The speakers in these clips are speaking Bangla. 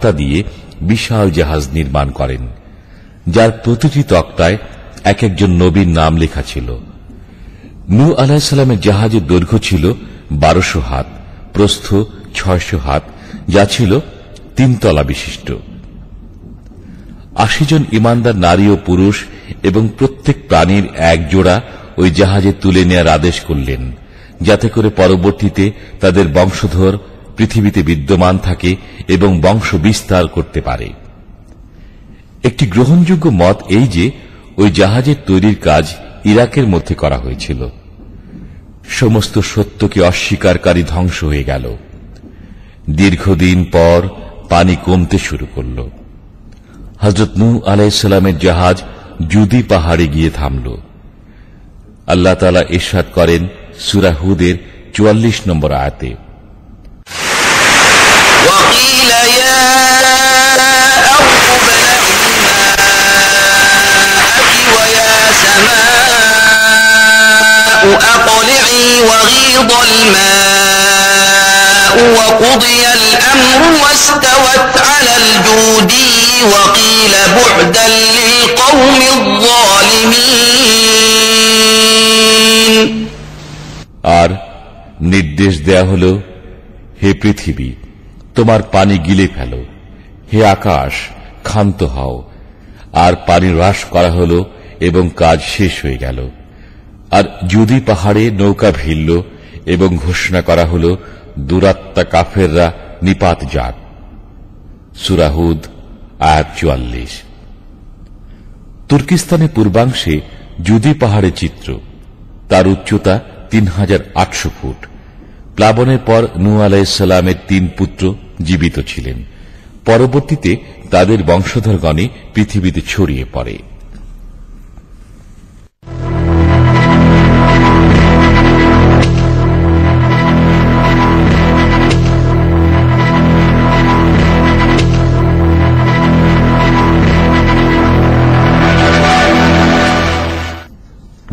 তক্তা দিয়ে বিশাল জাহাজ নির্মাণ করেন, যার প্রতিটি তক্তায় এক একজন নবীর নাম লেখা ছিল। নূহ আলাইহিস সালামের জাহাজের দৈর্ঘ্য ছিল 1200 হাত, প্রস্থ 600 হাত, যা ছিল 3 তলা বিশিষ্ট। 80 জন ইমানদার নারী ও পুরুষ এবং প্রত্যেক প্রাণীর এক জোড়া ওই জাহাজে তুলে নেয়ার আদেশ করলেন, যাতে করে পরবর্তীতে তাদের বংশধর পৃথিবীতে বিদ্যমান থাকে এবং বংশ বিস্তার করতে পারে। একটি গ্রহণযোগ্য মত এই যে ওই জাহাজের তৈরির কাজ ইরাকের মধ্যে করা হয়েছিল। সমস্ত সত্যকে অস্বীকারী ধ্বংস হয়ে গেল। দীর্ঘদিন পর পানি কমতে শুরু করল। হযরত নূহ আলাইহিস সালামের জাহাজ জুদি পাহাড়ে গিয়ে থামল। আল্লাহ তাআলা ইরশাদ করেন সূরা হুদের 44 নম্বর আয়াতে, وقيل يا أرض ابلعي ماءك ويا سماء أقلعي وغيض الماء وقضي الأمر واستوت على الجودي وقيل بعدا للقوم الظالمين। আর নির্দেশ দেয়া হল, হে পৃথিবী, তোমার পানি গিলে ফেলো, হে আকাশ, ক্ষান্ত হও। আর পানি হ্রাস করা হল এবং কাজ শেষ হয়ে গেল। আর জুদি পাহাড়ে নৌকা ভিড়ল এবং ঘোষণা করা হল, দুরাত্মা কাফেররা নিপাত যাক। সূরা হুদ আয়াত 44। তুর্কিস্তানের পূর্বাংশে জুদি পাহাড়ের চিত্র। তার উচ্চতা 3800 ফুট। প্লাবনের পর নূহ আলাইহিস সালামের 3 পুত্র জীবিত ছিলেন। পরবর্তীতে তাদের বংশধরগণই পৃথিবীতে ছড়িয়ে পড়ে।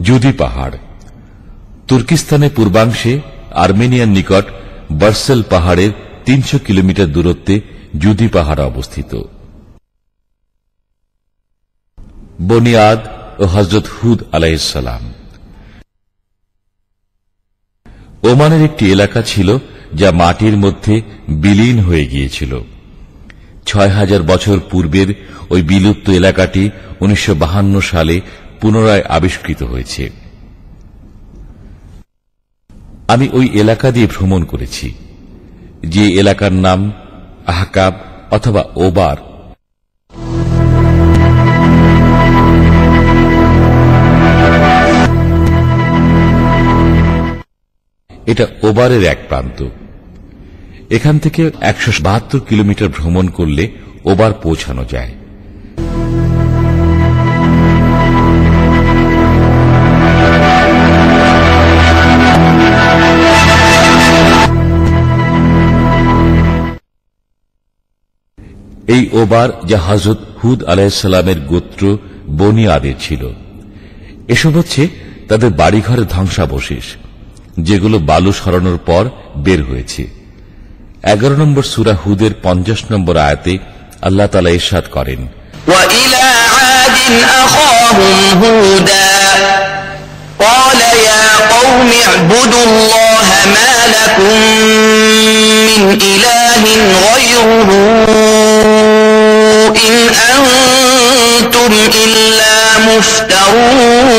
জুদি পাহাড় তুর্কিস্তানের পূর্বাংশে আর্মেনিয়ার নিকট বার্সেল পাহাড়ের 300 কিলোমিটার দূরত্বে জুদি পাহাড় অবস্থিত। বনি আদ ও হযরত হুদ আলাইহিস সালাম। ওমানের একটি এলাকা ছিল যা মাটির মধ্যে বিলীন হয়ে গিয়েছিল। 6000 বছর পূর্বের ওই বিলুপ্ত এলাকাটি 1952 সালে পুনরায় আবিষ্কৃত হয়েছে। আমি ওই এলাকা দিয়ে ভ্রমণ করেছি, যে এলাকার নাম আহকাব অথবা ওবার। এটা ওবারের এক প্রান্ত। এখান থেকে 172 কিলোমিটার ভ্রমণ করলে ওবার পৌঁছানো যায়। এই ওবার যা হযরত হুদ আলাইহিস সালামের গোত্র বনি আদের ছিল। এসব হচ্ছে তাদের বাড়িঘরের ধ্বংসাবশেষ, যেগুলো বালু সরানোর পর বের হয়েছে। 11 নম্বর সূরা হুদের 50 নম্বর আয়াতে আল্লাহ তাআলা ইরশাদ করেন, وَإِلَى عَادٍ أَخَاهُمْ هُودًا قَالَ يَا قَوْمِ اعْبُدُوا اللَّهَ مَا لَكُمْ مِنْ إِلَٰهٍ غَيْرُهُ إِنْ أَنْتُمْ إِلَّا مُفْتَرُونَ।